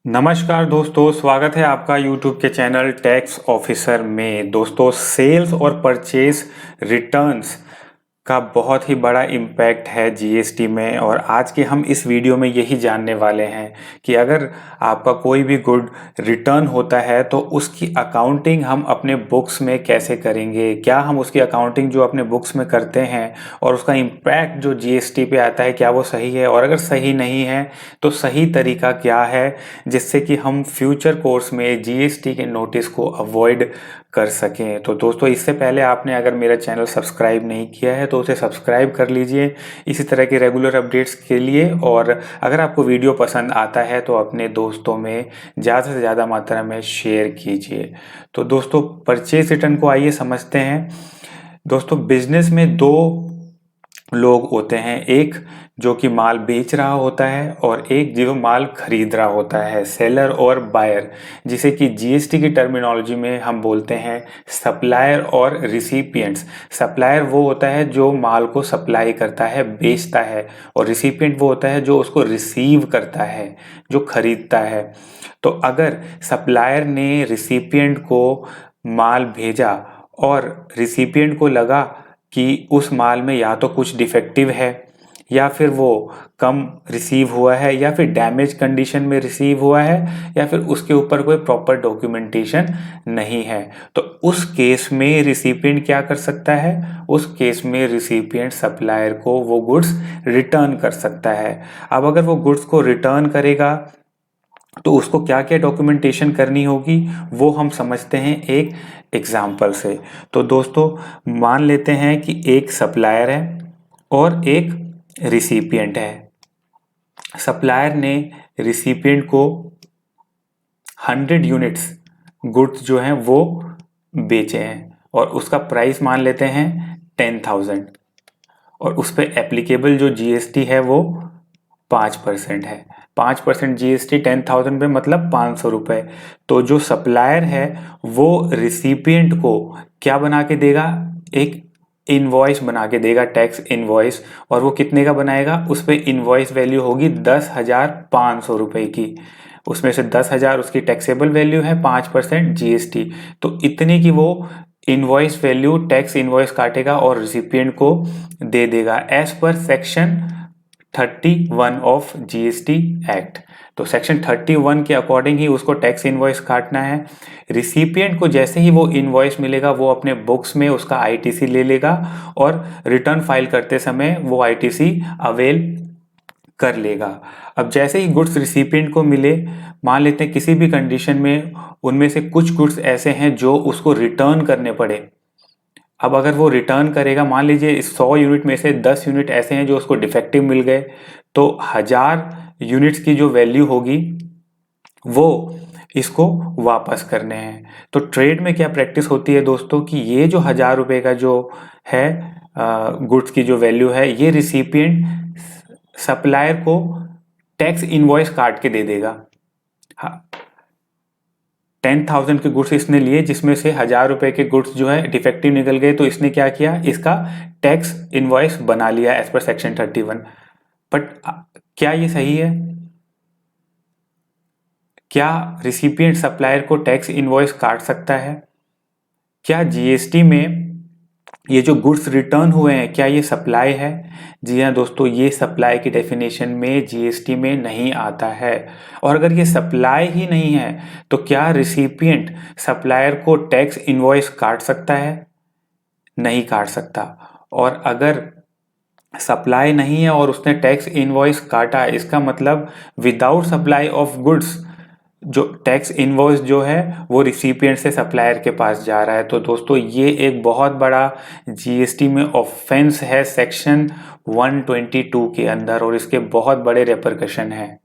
नमस्कार दोस्तों, स्वागत है आपका YouTube के चैनल टैक्स ऑफिसर में। दोस्तों, सेल्स और परचेज रिटर्न्स का बहुत ही बड़ा इम्पैक्ट है जीएसटी में, और आज के हम इस वीडियो में यही जानने वाले हैं कि अगर आपका कोई भी गुड रिटर्न होता है तो उसकी अकाउंटिंग हम अपने बुक्स में कैसे करेंगे, क्या हम उसकी अकाउंटिंग जो अपने बुक्स में करते हैं और उसका इम्पैक्ट जो जीएसटी पे आता है क्या वो सही है, और अगर सही नहीं है तो सही तरीका क्या है जिससे कि हम फ्यूचर कोर्स में जीएसटी के नोटिस को अवॉइड कर सकें। तो दोस्तों, इससे पहले आपने अगर मेरा चैनल सब्सक्राइब नहीं किया है तो उसे सब्सक्राइब कर लीजिए इसी तरह के रेगुलर अपडेट्स के लिए। और अगर आपको वीडियो पसंद आता है तो अपने दोस्तों में ज़्यादा से ज़्यादा मात्रा में शेयर कीजिए। तो दोस्तों, परचेज रिटर्न को आइए समझते हैं। दोस्तों, बिजनेस में दो लोग होते हैं, एक जो कि माल बेच रहा होता है और एक जो माल खरीद रहा होता है, सेलर और बायर, जिसे कि जीएसटी की टर्मिनोलॉजी में हम बोलते हैं सप्लायर और रिसिपिएंट्स। सप्लायर वो होता है जो माल को सप्लाई करता है, बेचता है, और रिसिपिएंट वो होता है जो उसको रिसीव करता है, जो खरीदता है। तो अगर सप्लायर ने रिसिपिएंट को माल भेजा और रिसिपिएंट को लगा कि उस माल में या तो कुछ डिफेक्टिव है, या फिर वो कम रिसीव हुआ है, या फिर डैमेज कंडीशन में रिसीव हुआ है, या फिर उसके ऊपर कोई प्रॉपर डॉक्यूमेंटेशन नहीं है, तो उस केस में रिसिपिएंट क्या कर सकता है? उस केस में रिसिपिएंट सप्लायर को वो गुड्स रिटर्न कर सकता है। अब अगर वो गुड्स को रिटर्न करेगा तो उसको क्या क्या डॉक्यूमेंटेशन करनी होगी वो हम समझते हैं एक एग्जाम्पल से। तो दोस्तों, मान लेते हैं कि एक सप्लायर है और एक रिसिपिएंट है। सप्लायर ने रिसिपिएंट को 100 यूनिट्स गुड्स जो हैं वो बेचे हैं और उसका प्राइस मान लेते हैं 10,000, और उस पर एप्लीकेबल जो जीएसटी है वो 5% है। 5% जीएसटी 10,000 पे मतलब 500 रुपये। तो जो सप्लायर है वो रिसिपिएंट को क्या बना के देगा? एक इनवॉइस बना के देगा, टैक्स इनवॉइस। और वो कितने का बनाएगा? उस पर इनवॉइस वैल्यू होगी 10,500 रुपये की। उसमें से 10,000 उसकी टैक्सेबल वैल्यू है, 5% जीएसटी। तो इतने की वो इनवॉइस वैल्यू टैक्स इनवॉइस काटेगा और रिसिपिएंट को दे देगा as per section 31 of GST act. तो सेक्शन 31 के अकॉर्डिंग ही उसको टैक्स इनवॉइस काटना है। रिसिपिएंट को जैसे ही वो इनवॉइस मिलेगा वो अपने बुक्स में उसका आईटीसी ले लेगा और रिटर्न फाइल करते समय वो आईटीसी अवेल कर लेगा। अब जैसे ही गुड्स रिसिपिएंट को मिले, मान लेते हैं किसी भी कंडीशन में उनमें से कुछ गुड्स ऐसे हैं जो उसको रिटर्न करने पड़े। अब अगर वो रिटर्न करेगा, मान लीजिए 100 यूनिट में से 10 यूनिट ऐसे हैं जो उसको डिफेक्टिव मिल गए, तो 1000 यूनिट्स की जो वैल्यू होगी वो इसको वापस करने हैं। तो ट्रेड में क्या प्रैक्टिस होती है दोस्तों कि ये जो 1000 रुपये का जो है गुड्स की जो वैल्यू है, ये रिसिपिएंट सप्लायर को टैक्स इनवॉइस काट के दे देगा। हाँ, 10,000 के गुड्स इसने लिए जिसमें से 1000 रुपये के गुड्स जो है डिफेक्टिव निकल गए, तो इसने क्या किया? इसका टैक्स इनवॉइस बना लिया एज पर सेक्शन 31। बट क्या ये सही है? क्या रिसिपिएंट सप्लायर को टैक्स इनवॉइस काट सकता है? क्या जीएसटी में ये जो गुड्स रिटर्न हुए हैं क्या ये सप्लाई है? जी हाँ दोस्तों, ये सप्लाई की डेफिनेशन में जीएसटी में नहीं आता है। और अगर ये सप्लाई ही नहीं है तो क्या रिसिपिएंट सप्लायर को टैक्स इनवॉइस काट सकता है? नहीं काट सकता। और अगर सप्लाई नहीं है और उसने टैक्स इनवॉइस काटा, इसका मतलब विदाउट सप्लाई ऑफ गुड्स जो टैक्स इनवॉइस जो है वो रिसिपिएंट से सप्लायर के पास जा रहा है। तो दोस्तों, ये एक बहुत बड़ा जीएसटी में ऑफेंस है सेक्शन 122 के अंदर, और इसके बहुत बड़े रेपरकशन हैं।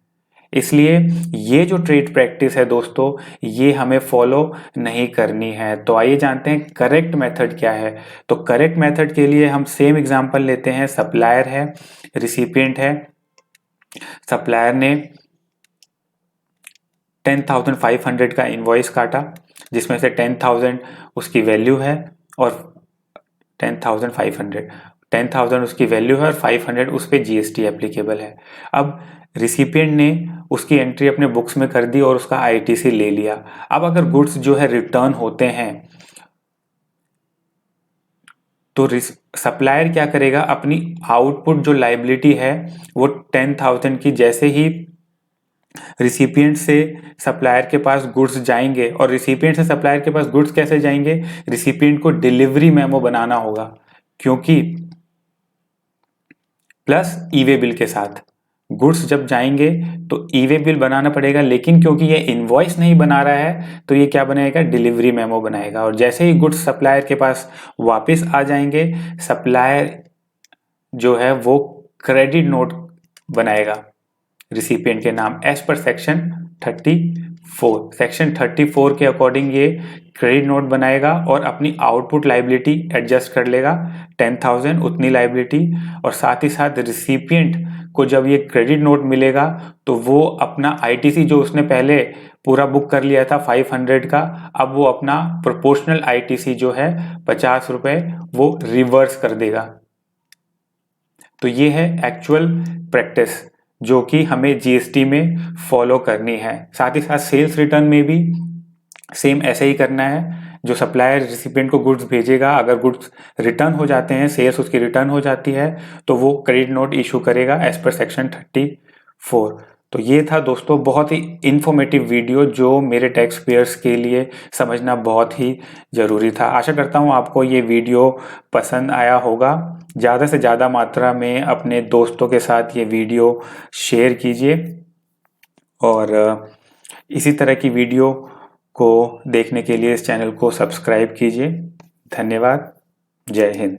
इसलिए ये जो ट्रेड प्रैक्टिस है दोस्तों, ये हमें फॉलो नहीं करनी है। तो आइए जानते हैं करेक्ट मेथड क्या है। तो करेक्ट मेथड के लिए हम सेम एग्जांपल लेते हैं। सप्लायर है, रिसिपिएंट है। सप्लायर ने 10,500 का इनवॉइस काटा जिसमें से 10,000 उसकी वैल्यू है और 10,000 उसकी वैल्यू है और 500 उस पर जीएसटी एप्लीकेबल है। अब रिसिपिएंट ने उसकी एंट्री अपने बुक्स में कर दी और उसका आईटीसी ले लिया। अब अगर गुड्स जो है रिटर्न होते हैं तो सप्लायर क्या करेगा, अपनी आउटपुट जो लाइबिलिटी है वो 10,000 की जैसे ही रिसिपिएंट से सप्लायर के पास गुड्स जाएंगे, और रिसिपिएंट से सप्लायर के पास गुड्स कैसे जाएंगे, रिसिपिएंट को डिलीवरी मेमो बनाना होगा, क्योंकि प्लस ईवे बिल के साथ गुड्स जब जाएंगे तो ईवे बिल बनाना पड़ेगा, लेकिन क्योंकि ये इनवॉइस नहीं बना रहा है तो ये क्या बनाएगा, डिलीवरी मेमो बनाएगा। और जैसे ही गुड्स सप्लायर के पास वापस आ जाएंगे, सप्लायर जो है वो क्रेडिट नोट बनाएगा रिसिपिएंट के नाम एज पर सेक्शन 34 के अकॉर्डिंग ये क्रेडिट नोट बनाएगा और अपनी आउटपुट लाइबिलिटी एडजस्ट कर लेगा 10,000 उतनी लाइबिलिटी। और साथ ही साथ रिसिपिएंट को जब ये क्रेडिट नोट मिलेगा तो वो अपना आईटीसी जो उसने पहले पूरा बुक कर लिया था 500 का, अब वो अपना प्रोपोर्शनल आईटीसी जो है 50 रुपए वो रिवर्स कर देगा। तो ये है एक्चुअल प्रैक्टिस जो कि हमें जीएसटी में फॉलो करनी है। साथ ही साथ सेल्स रिटर्न में भी सेम ऐसे ही करना है। जो सप्लायर रिसिपिएंट को गुड्स भेजेगा, अगर गुड्स रिटर्न हो जाते हैं, सेल्स उसकी रिटर्न हो जाती है, तो वो क्रेडिट नोट इशू करेगा एज पर सेक्शन 34। तो ये था दोस्तों बहुत ही इंफॉर्मेटिव वीडियो जो मेरे टैक्स पेयर्स के लिए समझना बहुत ही ज़रूरी था। आशा करता हूँ आपको ये वीडियो पसंद आया होगा। ज़्यादा से ज़्यादा मात्रा में अपने दोस्तों के साथ ये वीडियो शेयर कीजिए और इसी तरह की वीडियो को देखने के लिए इस चैनल को सब्सक्राइब कीजिए। धन्यवाद। जय हिंद।